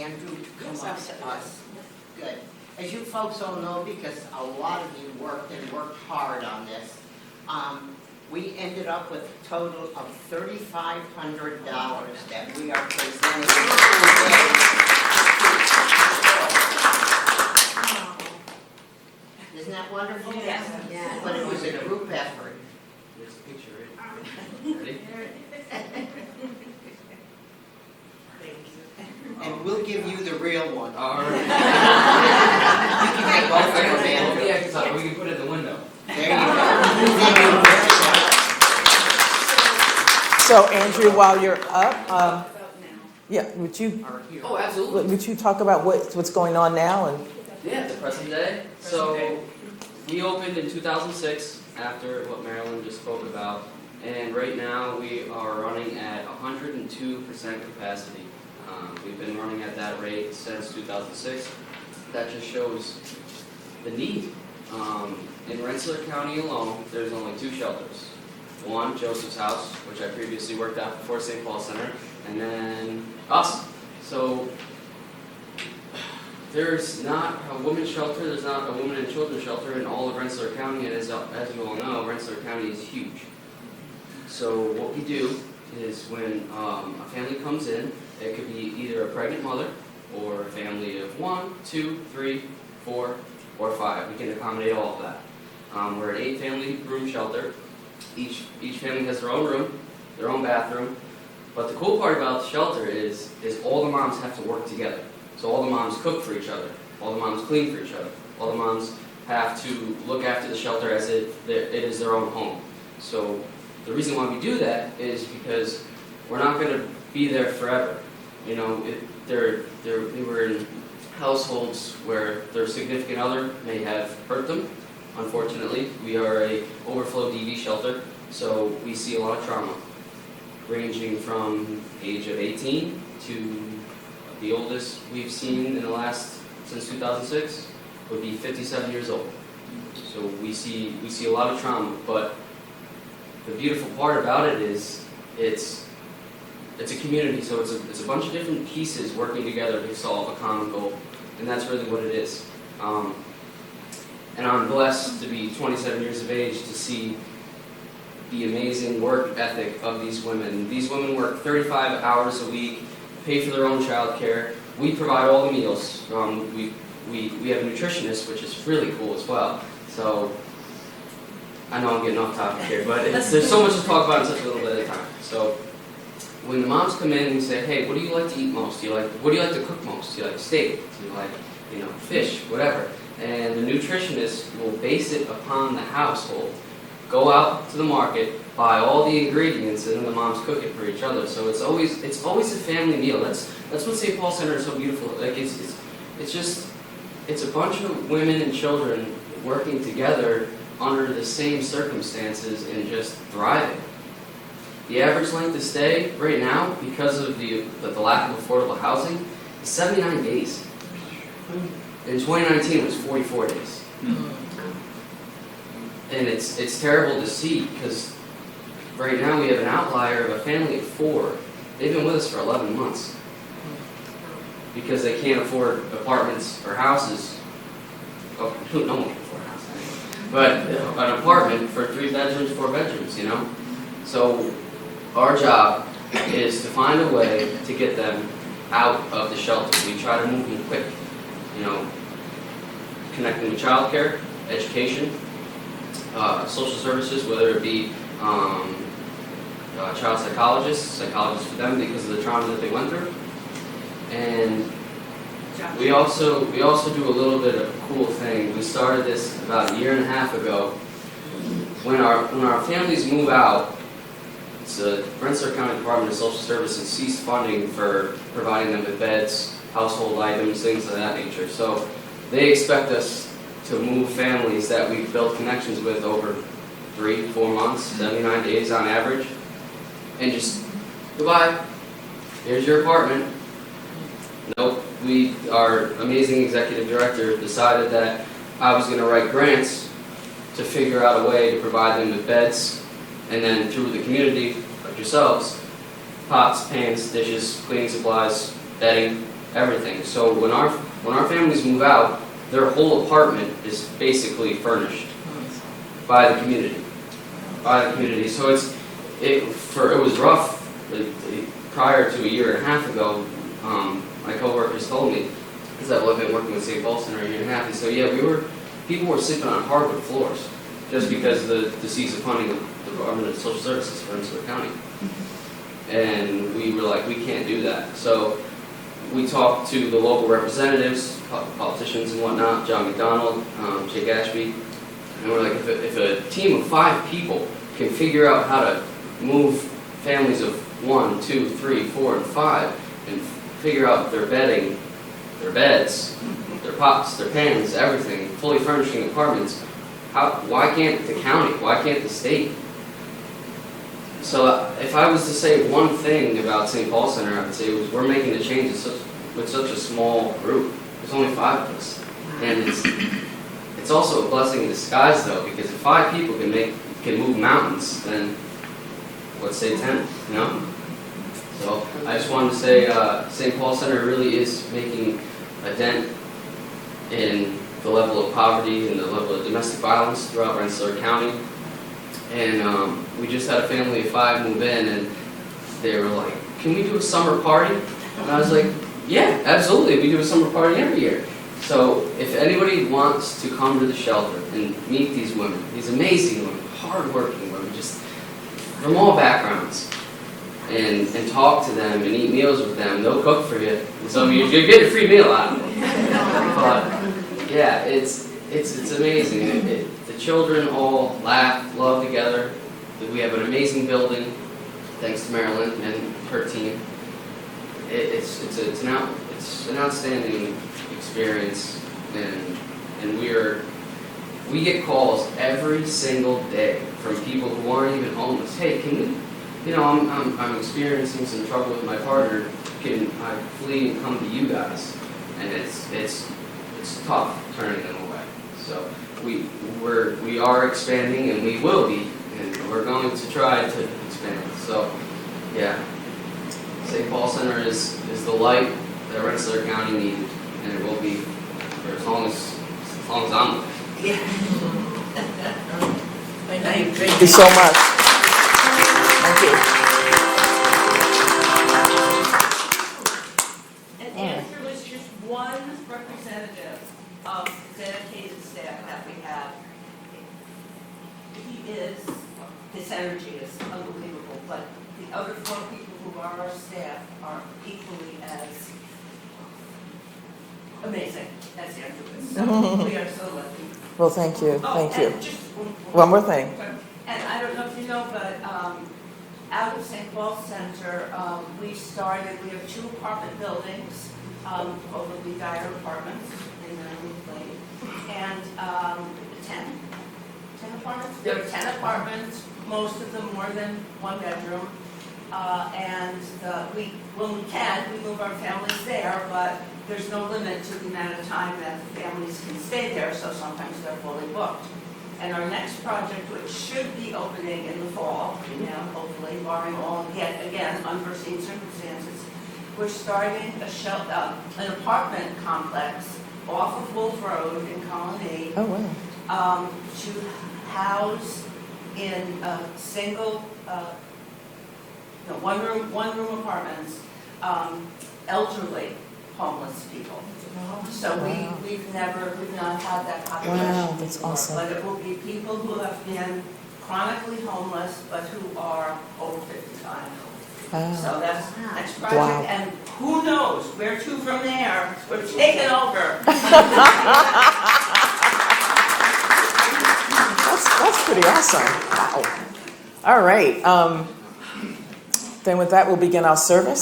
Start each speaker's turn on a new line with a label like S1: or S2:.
S1: Andrew come up to us? Good. As you folks all know, because a lot of you worked hard on this, we ended up with a total of $3,500 that we are presenting today. Isn't that wonderful?
S2: Yes.
S1: But it was a group effort.
S3: There's a picture, right? Ready?
S1: And we'll give you the real one.
S3: All right.
S1: You can take both of them, Andrew.
S3: Yeah, we can put it in the window.
S1: There you go. Thank you very much.
S4: So Andrew, while you're up, yeah, would you
S3: Oh, absolutely.
S4: talk about what's going on now? And
S3: Yeah, the present day. So we opened in 2006 after what Marilyn just spoke about, and right now we are running at 102% capacity. We've been running at that rate since 2006. That just shows the need. In Rensselaer County alone, there's only 2 shelters. One, Joseph's House, which I previously worked at before St. Paul Center, and then us. So there's not a women's shelter, there's not a women and children's shelter in all of Rensselaer County, and as you all know, Rensselaer County is huge. So what we do is when a family comes in, it could be either a pregnant mother or a family of 1, 2, 3, 4, or 5. We can accommodate all of that. We're an 8-family room shelter. Each family has their own room, their own bathroom. But the cool part about the shelter is all the moms have to work together. So all the moms cook for each other, all the moms clean for each other, all the moms have to look after the shelter as if it is their own home. So the reason why we do that is because we're not going to be there forever. You know, they were in households where their significant other may have hurt them. Unfortunately, we are a overflow DV shelter, so we see a lot of trauma, ranging from age of 18 to the oldest we've seen in the last, since 2006, would be 57 years old. So we see a lot of trauma, but the beautiful part about it is it's a community, so it's a bunch of different pieces working together to solve a common goal, and that's really what it is. And I'm blessed to be 27 years of age to see the amazing work ethic of these women. These women work 35 hours a week, pay for their own child care. We provide all the meals. We have a nutritionist, which is really cool as well. So I know I'm getting off topic here, but there's so much to talk about in such a little bit of time. So when the moms come in, we say, hey, what do you like to eat most? What do you like to cook most? Do you like steak? Do you like, fish? Whatever. And the nutritionist will base it upon the household. Go out to the market, buy all the ingredients, and then the moms cook it for each other. So it's always a family meal. That's what St. Paul Center is so beautiful. Like it's a bunch of women and children working together under the same circumstances and just thriving. The average length of stay right now, because of the lack of affordable housing, is 79 days. In 2019, it was 44 days. And it's terrible to see, because right now we have an outlier of a family of 4. They've been with us for 11 months. Because they can't afford apartments or houses. Oh, no one can afford a house anyway. But an apartment for 3 bedrooms, 4 bedrooms, So our job is to find a way to get them out of the shelter. We try to move them quick. Connecting with childcare, education, social services, whether it be child psychologists for them because of the trauma that they went through. And we also do a little bit of a cool thing. We started this about 1.5 years ago. When our families move out, the Rensselaer County Department of Social Services ceased funding for providing them with beds, household items, things of that nature. So they expect us to move families that we've built connections with over 3-4 months, 79 days on average, and just, goodbye, here's your apartment. Nope, our amazing executive director decided that I was going to write grants to figure out a way to provide them with beds, and then through the community, like yourselves, pots, pans, dishes, cleaning supplies, bedding, everything. So when our families move out, their whole apartment is basically furnished by the community. So it was rough. Prior to a year and a half ago, my coworkers told me, because I've been working with St. Paul Center a year and a half, and so yeah, people were sleeping on hardwood floors just because the cease of funding of the Department of Social Services for Rensselaer County. And we were like, we can't do that. So we talked to the local representatives, politicians and whatnot, John McDonald, Jake Ashby, and we're like, if a team of 5 people can figure out how to move families of 1, 2, 3, 4, and 5, and figure out their bedding, their beds, their pots, their pans, everything, fully furnishing apartments, why can't the county, why can't the state? So if I was to say one thing about St. Paul Center, I would say we're making the changes with such a small group. There's only 5 of us. And it's also a blessing in disguise though, because if 5 people can move mountains, then let's say 10, you know? So I just wanted to say St. Paul Center really is making a dent in the level of poverty and the level of domestic violence throughout Rensselaer County. And we just had a family of 5 move in, and they were like, can we do a summer party? And I was like, yeah, absolutely, we do a summer party every year. So if anybody wants to come to the shelter and meet these women, these amazing women, hardworking women, just from all backgrounds, and talk to them and eat meals with them, they'll cook for you. So you get a free meal out of them. But yeah, it's amazing. The children all laugh, love together. We have an amazing building, thanks to Marilyn and her team. It's an outstanding experience, and we get calls every single day from people who aren't even homeless. Hey, can we? You know, I'm experiencing some trouble with my partner. Can I flee and come to you guys? And it's tough turning them away. So we are expanding, and we will be, and we're going to try to expand. So yeah, St. Paul Center is the light that Rensselaer County needed, and it will be for as long as I'm alive.
S1: Yeah.
S4: Thank you so much. Thank you.
S2: And Andrew is just one representative of the dedicated staff that we have. His energy is unbelievable, but the other 4 people who are our staff are equally as amazing as Andrew is. So we are so lucky.
S4: Well, thank you. Thank you.
S2: And just
S4: One more thing.
S2: And I don't know if you know, but out of St. Paul Center, we have 2 apartment buildings, called the Lee Dyer Apartments in Lee Lane, and 10 apartments. There are 10 apartments, most of them more than 1 bedroom. And when we can, we move our families there, but there's no limit to the amount of time that the families can stay there, so sometimes they're fully booked. And our next project, which should be opening in the fall, hopefully, barring all, yet again, unforeseen circumstances, we're starting an apartment complex off of Wolf Road in Colony.
S4: Oh, wow.
S2: To house in single, one-room apartments, elderly homeless people. So we've not had that population
S4: Wow, that's
S2: before,
S4: awesome.
S2: but it will be people who have been chronically homeless, but who are over 55.
S4: Wow.
S2: So that's next project,
S4: Wow.
S2: and who knows, where to from there? We're taking over.
S4: That's pretty awesome. Wow. All right. Then with that, we'll begin our service.